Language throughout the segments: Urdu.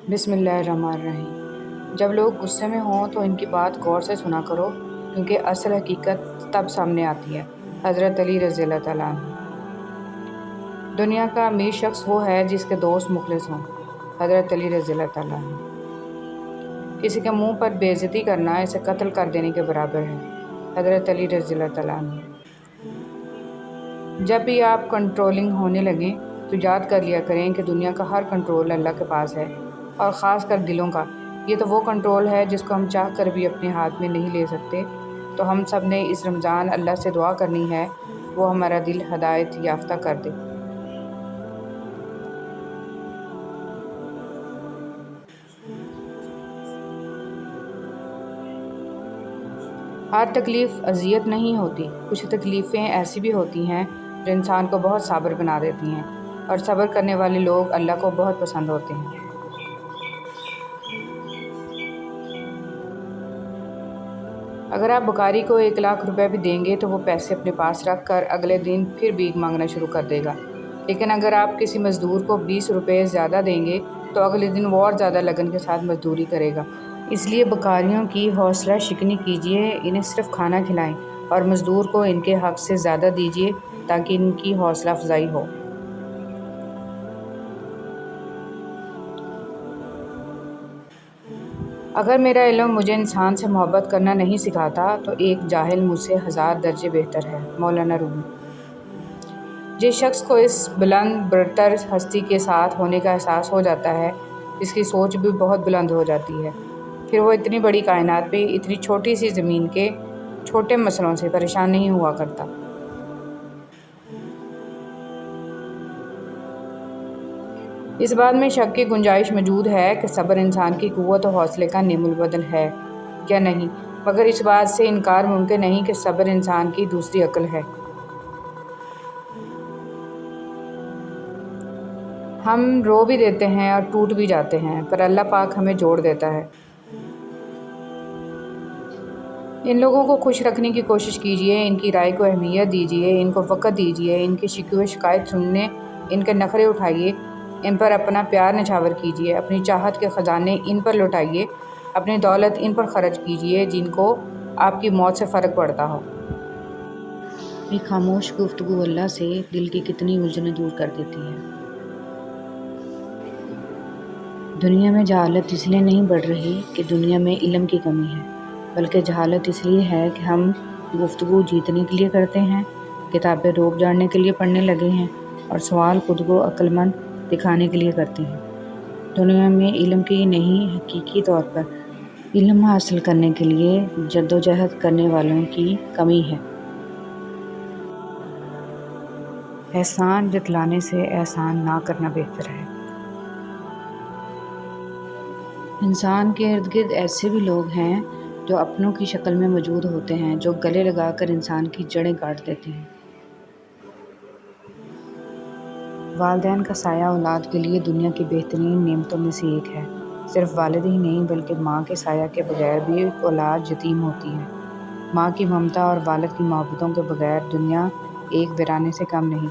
بسم اللہ الرحمن الرحیم۔ جب لوگ غصے میں ہوں تو ان کی بات غور سے سنا کرو، کیونکہ اصل حقیقت تب سامنے آتی ہے۔ حضرت علی رضی اللہ تعالیٰ عنہ۔ دنیا کا امیر شخص وہ ہے جس کے دوست مخلص ہوں۔ حضرت علی رضی اللہ تعالیٰ عنہ۔ کسی کے منہ پر بے عزتی کرنا اسے قتل کر دینے کے برابر ہے۔ حضرت علی رضی اللہ تعالیٰ عنہ۔ جب بھی آپ کنٹرولنگ ہونے لگیں تو یاد کر لیا کریں کہ دنیا کا ہر کنٹرول اللہ کے پاس ہے، اور خاص کر دلوں کا۔ یہ تو وہ کنٹرول ہے جس کو ہم چاہ کر بھی اپنے ہاتھ میں نہیں لے سکتے۔ تو ہم سب نے اس رمضان اللہ سے دعا کرنی ہے وہ ہمارا دل ہدایت یافتہ کر دے۔ ہر تکلیف اذیت نہیں ہوتی، کچھ تکلیفیں ایسی بھی ہوتی ہیں جو انسان کو بہت صابر بنا دیتی ہیں، اور صبر کرنے والے لوگ اللہ کو بہت پسند ہوتے ہیں۔ اگر آپ بکاری کو 1,00,000 روپے بھی دیں گے تو وہ پیسے اپنے پاس رکھ کر اگلے دن پھر بھیک مانگنا شروع کر دے گا، لیکن اگر آپ کسی مزدور کو 20 روپے زیادہ دیں گے تو اگلے دن وہ اور زیادہ لگن کے ساتھ مزدوری کرے گا۔ اس لیے بکاریوں کی حوصلہ شکنی کیجیے، انہیں صرف کھانا کھلائیں اور مزدور کو ان کے حق سے زیادہ دیجیے تاکہ ان کی حوصلہ افزائی ہو۔ اگر میرا علم مجھے انسان سے محبت کرنا نہیں سکھاتا تو ایک جاہل مجھ سے 1000 درجے بہتر ہے۔ مولانا رومی۔ جس شخص کو اس بلند برتر ہستی کے ساتھ ہونے کا احساس ہو جاتا ہے، اس کی سوچ بھی بہت بلند ہو جاتی ہے، پھر وہ اتنی بڑی کائنات پہ اتنی چھوٹی سی زمین کے چھوٹے مسئلوں سے پریشان نہیں ہوا کرتا۔ اس بات میں شک کی گنجائش موجود ہے کہ صبر انسان کی قوت و حوصلے کا نعم البدل ہے یا نہیں، مگر اس بات سے انکار ممکن نہیں کہ صبر انسان کی دوسری عقل ہے۔ ہم رو بھی دیتے ہیں اور ٹوٹ بھی جاتے ہیں، پر اللہ پاک ہمیں جوڑ دیتا ہے۔ ان لوگوں کو خوش رکھنے کی کوشش کیجیے، ان کی رائے کو اہمیت دیجیے، ان کو وقت دیجیے، ان کی شکوے شکایت سننے، ان کے نخرے اٹھائیے، ان پر اپنا پیار نچھاور کیجیے، اپنی چاہت کے خزانے ان پر لوٹائیے، اپنی دولت ان پر خرچ کیجیے جن کو آپ کی موت سے فرق پڑتا ہو۔ ایک خاموش گفتگو اللہ سے دل کی کتنی الجھنیں دور کر دیتی ہے۔ دنیا میں جہالت اس لیے نہیں بڑھ رہی کہ دنیا میں علم کی کمی ہے، بلکہ جہالت اس لیے ہے کہ ہم گفتگو جیتنے کے لیے کرتے ہیں، کتابیں روب جاڑنے کے لیے پڑھنے لگے ہیں، اور سوال خود کو عقل مند دکھانے کے لیے کرتے ہیں۔ دنیا میں علم کی نہیں، حقیقی طور پر علم حاصل کرنے کے لیے جدوجہد کرنے والوں کی کمی ہے۔ احسان جتلانے سے احسان نہ کرنا بہتر ہے۔ انسان کے ارد گرد ایسے بھی لوگ ہیں جو اپنوں کی شکل میں موجود ہوتے ہیں، جو گلے لگا کر انسان کی جڑیں کاٹ دیتے ہیں۔ والدین کا سایہ اولاد کے لیے دنیا کی بہترین نعمتوں میں سے ایک ہے۔ صرف والد ہی نہیں بلکہ ماں کے سایہ کے بغیر بھی اولاد یتیم ہوتی ہے۔ ماں کی ممتا اور والد کی محبتوں کے بغیر دنیا ایک ویرانے سے کم نہیں۔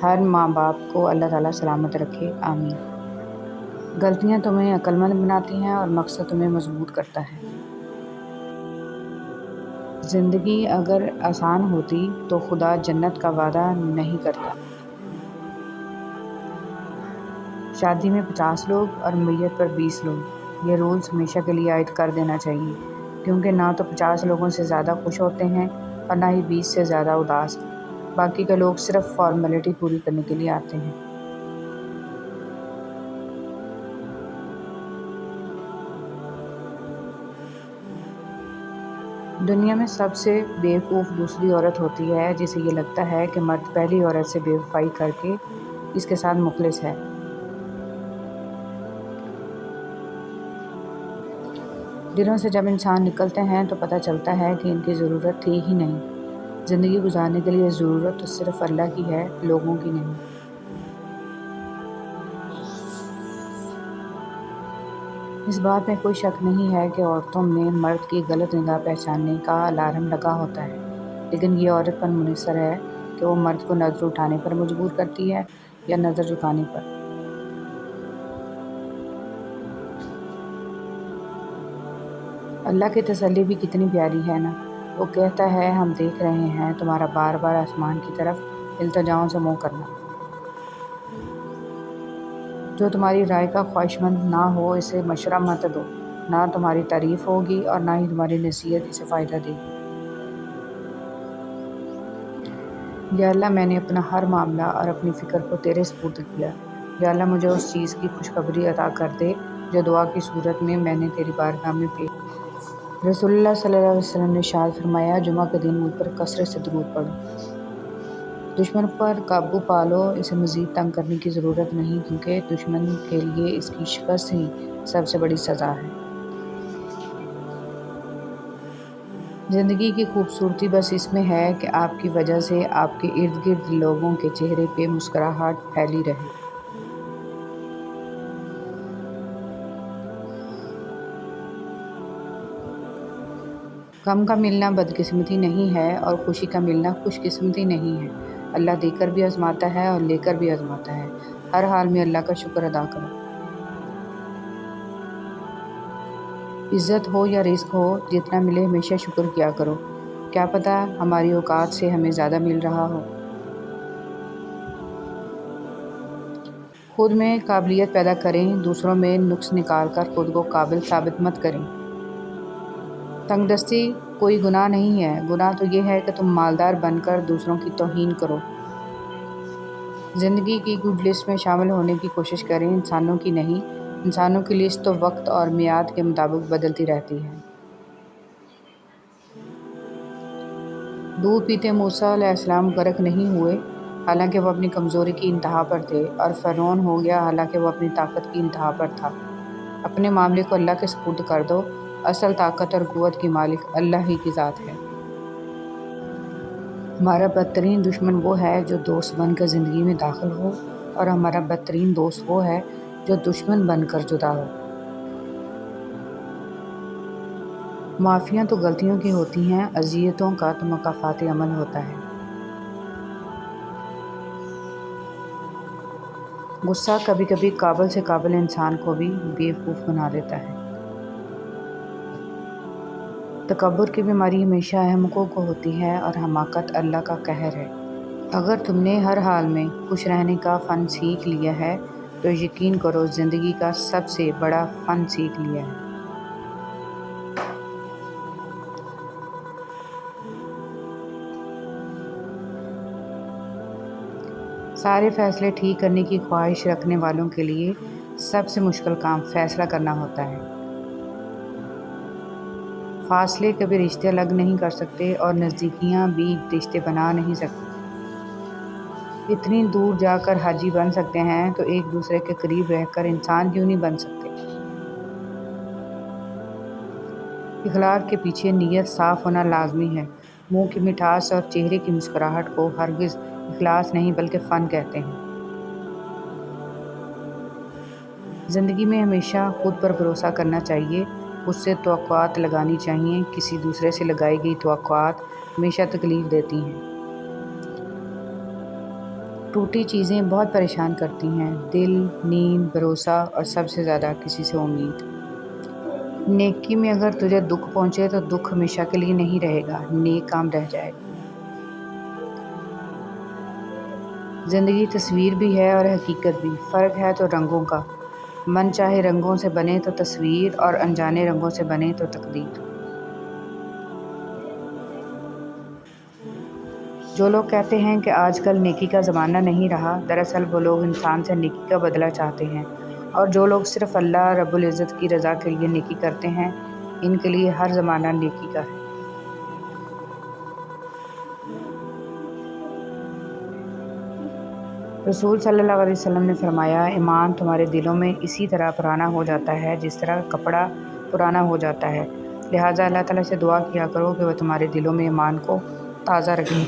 ہر ماں باپ کو اللہ تعالیٰ سلامت رکھے، آمین۔ غلطیاں تمہیں عقل مند بناتی ہیں اور مقصد تمہیں مضبوط کرتا ہے۔ زندگی اگر آسان ہوتی تو خدا جنت کا وعدہ نہیں کرتا۔ شادی میں 50 لوگ اور میت پر 20 لوگ، یہ رولز ہمیشہ کے لیے عائد کر دینا چاہیے، کیونکہ نہ تو 50 لوگوں سے زیادہ خوش ہوتے ہیں اور نہ ہی 20 سے زیادہ اداس۔ باقی کے لوگ صرف فارمیلٹی پوری کرنے کے لیے آتے ہیں۔ دنیا میں سب سے بیوقوف دوسری عورت ہوتی ہے جسے یہ لگتا ہے کہ مرد پہلی عورت سے بے وفائی کر کے اس کے ساتھ مخلص ہے۔ دلوں سے جب انسان نکلتے ہیں تو پتہ چلتا ہے کہ ان کی ضرورت تھی ہی نہیں۔ زندگی گزارنے کے لیے ضرورت تو صرف اللہ کی ہے، لوگوں کی نہیں۔ اس بات میں کوئی شک نہیں ہے کہ عورتوں میں مرد کی غلط نگاہ پہچاننے کا الارم لگا ہوتا ہے، لیکن یہ عورت پر منحصر ہے کہ وہ مرد کو نظر اٹھانے پر مجبور کرتی ہے یا نظر جھکانے پر۔ اللہ کی تسلی بھی کتنی پیاری ہے نا۔ وہ کہتا ہے ہم دیکھ رہے ہیں تمہارا بار بار آسمان کی طرف التجاؤں سے منہ کرنا۔ جو تمہاری رائے کا خواہشمند نہ ہو اسے مشورہ مت دو، نہ تمہاری تعریف ہوگی اور نہ ہی تمہاری نصیحت اسے فائدہ دے گی۔ یا اللہ میں نے اپنا ہر معاملہ اور اپنی فکر کو تیرے سپرد کیا۔ یا اللہ مجھے اس چیز کی خوشخبری عطا کر دے جو دعا کی صورت میں نے تیری بارگاہ میں پیش۔ رسول اللہ صلی اللہ علیہ وسلم نے ارشاد فرمایا، جمعہ کے دن مجھ پر کثرت سے درود پڑھو۔ دشمن پر قابو پالو، اسے مزید تنگ کرنے کی ضرورت نہیں، کیونکہ دشمن کے لیے اس کی شکست ہی سب سے بڑی سزا ہے۔ زندگی کی خوبصورتی بس اس میں ہے کہ آپ کی وجہ سے آپ کے ارد گرد لوگوں کے چہرے پہ مسکراہٹ پھیلی رہے۔ غم کا ملنا بدقسمتی نہیں ہے اور خوشی کا ملنا خوش قسمتی نہیں ہے۔ اللہ دے کر بھی آزماتا ہے اور لے کر بھی آزماتا ہے۔ ہر حال میں اللہ کا شکر ادا کرو۔ عزت ہو یا رزق ہو، جتنا ملے ہمیشہ شکر کیا کرو۔ کیا پتہ ہماری اوقات سے ہمیں زیادہ مل رہا ہو۔ خود میں قابلیت پیدا کریں، دوسروں میں نقص نکال کر خود کو قابل ثابت مت کریں۔ تنگ دستی کوئی گناہ نہیں ہے، گناہ تو یہ ہے کہ تم مالدار بن کر دوسروں کی توہین کرو۔ زندگی کی گڈ لسٹ میں شامل ہونے کی کوشش کریں، انسانوں کی نہیں۔ انسانوں کی لسٹ تو وقت اور میعاد کے مطابق بدلتی رہتی ہے۔ دودھ پیتے موسیٰ علیہ السلام غرق نہیں ہوئے، حالانکہ وہ اپنی کمزوری کی انتہا پر تھے، اور فرعون ہو گیا حالانکہ وہ اپنی طاقت کی انتہا پر تھا۔ اپنے معاملے کو اللہ کے سپرد کر دو، اصل طاقت اور قوت کی مالک اللہ ہی کی ذات ہے۔ ہمارا بدترین دشمن وہ ہے جو دوست بن کر زندگی میں داخل ہو، اور ہمارا بدترین دوست وہ ہے جو دشمن بن کر جدا ہو۔ معافیاں تو غلطیوں کی ہوتی ہیں، اذیتوں کا تو مکافات عمل ہوتا ہے۔ غصہ کبھی کبھی قابل سے قابل انسان کو بھی بیوقوف بنا دیتا ہے۔ تکبر کی بیماری ہمیشہ احمقوں کو ہوتی ہے اور حماقت اللہ کا قہر ہے۔ اگر تم نے ہر حال میں خوش رہنے کا فن سیکھ لیا ہے تو یقین کرو زندگی کا سب سے بڑا فن سیکھ لیا ہے۔ سارے فیصلے ٹھیک کرنے کی خواہش رکھنے والوں کے لیے سب سے مشکل کام فیصلہ کرنا ہوتا ہے۔ فاصلے کبھی رشتے الگ نہیں کر سکتے اور نزدیکیاں بھی رشتے بنا نہیں سکتی۔ اتنی دور جا کر حاجی بن سکتے ہیں تو ایک دوسرے کے قریب رہ کر انسان کیوں نہیں بن سکتے؟ اخلاق کے پیچھے نیت صاف ہونا لازمی ہے۔ منہ کی مٹھاس اور چہرے کی مسکراہٹ کو ہرگز اخلاص نہیں بلکہ فن کہتے ہیں۔ زندگی میں ہمیشہ خود پر بھروسہ کرنا چاہیے، خود سے توقعات لگانی چاہیے، کسی دوسرے سے لگائی گئی توقعات ہمیشہ تکلیف دیتی ہیں۔ ٹوٹی چیزیں بہت پریشان کرتی ہیں، دل، نیند، بھروسہ اور سب سے زیادہ کسی سے امید۔ نیکی میں اگر تجھے دکھ پہنچے تو دکھ ہمیشہ کے لیے نہیں رہے گا، نیک کام رہ جائے گا۔ زندگی تصویر بھی ہے اور حقیقت بھی، فرق ہے تو رنگوں کا۔ من چاہے رنگوں سے بنے تو تصویر اور انجانے رنگوں سے بنے تو تقدیر۔ جو لوگ کہتے ہیں کہ آج کل نیکی کا زمانہ نہیں رہا، دراصل وہ لوگ انسان سے نیکی کا بدلہ چاہتے ہیں، اور جو لوگ صرف اللہ رب العزت کی رضا کے لیے نیکی کرتے ہیں، ان کے لیے ہر زمانہ نیکی کا ہے۔ رسول صلی اللہ علیہ وسلم نے فرمایا، ایمان تمہارے دلوں میں اسی طرح پرانا ہو جاتا ہے جس طرح کپڑا پرانا ہو جاتا ہے، لہٰذا اللہ تعالیٰ سے دعا کیا کرو کہ وہ تمہارے دلوں میں ایمان کو تازہ رکھیں۔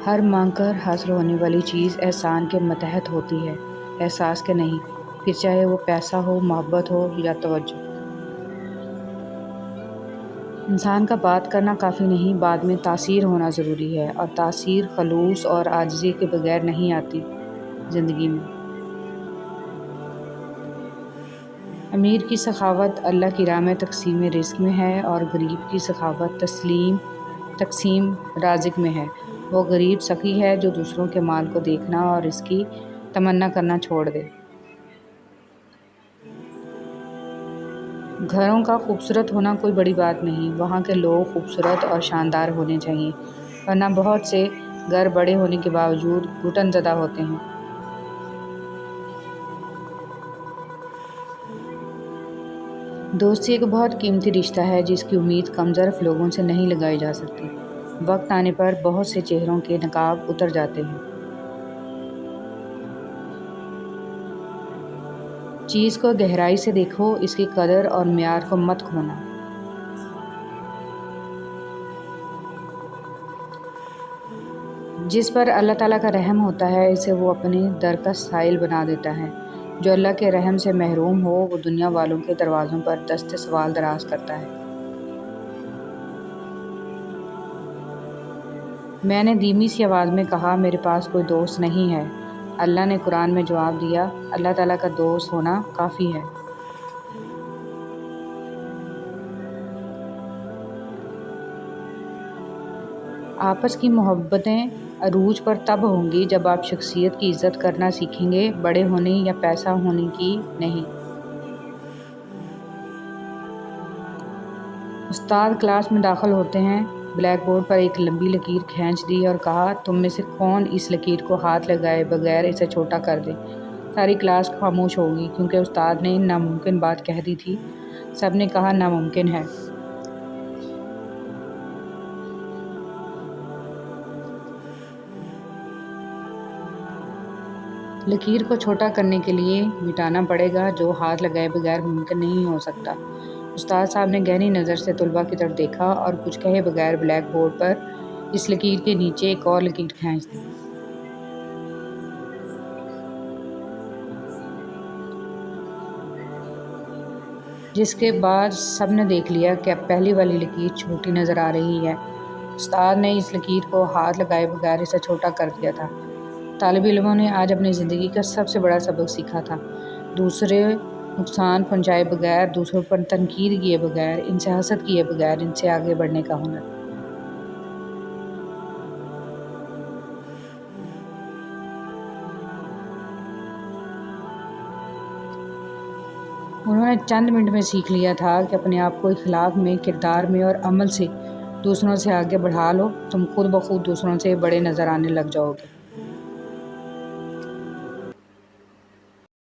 ہر مانگ کر حاصل ہونے والی چیز احسان کے متحد ہوتی ہے، احساس کے نہیں، پھر چاہے وہ پیسہ ہو، محبت ہو یا توجہ۔ انسان کا بات کرنا کافی نہیں، بعد میں تاثیر ہونا ضروری ہے، اور تاثیر خلوص اور عاجزی کے بغیر نہیں آتی۔ زندگی میں امیر کی سخاوت اللہ کی راہ میں تقسیم رزق میں ہے، اور غریب کی سخاوت تقسیم رازق میں ہے۔ وہ غریب سخی ہے جو دوسروں کے مال کو دیکھنا اور اس کی تمنا کرنا چھوڑ دے۔ گھروں کا خوبصورت ہونا کوئی بڑی بات نہیں، وہاں کے لوگ خوبصورت اور شاندار ہونے چاہیے، ورنہ بہت سے گھر بڑے ہونے کے باوجود گھٹن زدہ ہوتے ہیں۔ دوستی ایک بہت قیمتی رشتہ ہے جس کی امید کم ظرف لوگوں سے نہیں لگائی جا سکتی۔ وقت آنے پر بہت سے چہروں کے نقاب اتر جاتے ہیں۔ چیز کو گہرائی سے دیکھو، اس کی قدر اور معیار کو مت کھونا۔ جس پر اللہ تعالیٰ کا رحم ہوتا ہے اسے وہ اپنے در کا سائل بنا دیتا ہے۔ جو اللہ کے رحم سے محروم ہو وہ دنیا والوں کے دروازوں پر دست سوال دراز کرتا ہے۔ میں نے دھیمی سی آواز میں کہا، میرے پاس کوئی دوست نہیں ہے۔ اللہ نے قرآن میں جواب دیا، اللہ تعالیٰ کا دوست ہونا کافی ہے۔ آپس کی محبتیں عروج پر تب ہوں گی جب آپ شخصیت کی عزت کرنا سیکھیں گے، بڑے ہونے یا پیسہ ہونے کی نہیں۔ استاد کلاس میں داخل ہوتے ہیں، بلیک بورڈ پر ایک لمبی لکیر کھینچ دی اور کہا، تم میں سے کون اس لکیر کو ہاتھ لگائے بغیر اسے چھوٹا کر دے؟ ساری کلاس خاموش ہو گئی کیونکہ استاد نے ناممکن بات کہہ دی تھی۔ سب نے کہا ناممکن ہے۔ لکیر کو چھوٹا کرنے کے لیے مٹانا پڑے گا جو ہاتھ لگائے بغیر ممکن نہیں ہو سکتا۔ استاد صاحب نے گہری نظر سے طلباء کی طرف دیکھا اور کچھ کہے بغیر بلیک بورڈ پر اس لکیر کے نیچے ایک اور لکیر کھینچ دی۔ جس کے بعد سب نے دیکھ لیا کہ اب پہلی والی لکیر چھوٹی نظر آ رہی ہے۔ استاد نے اس لکیر کو ہاتھ لگائے بغیر اسے چھوٹا کر دیا تھا۔ طالب علموں نے آج اپنی زندگی کا سب سے بڑا سبق سیکھا تھا، دوسرے نقصان پہنچائے بغیر، دوسروں پر تنقید کیے بغیر، ان سے حسد کیے بغیر ان سے آگے بڑھنے کا ہنر۔ انہوں نے چند منٹ میں سیکھ لیا تھا کہ اپنے آپ کو اخلاق میں، کردار میں اور عمل سے دوسروں سے آگے بڑھا لو، تم خود بخود دوسروں سے بڑے نظر آنے لگ جاؤ گے۔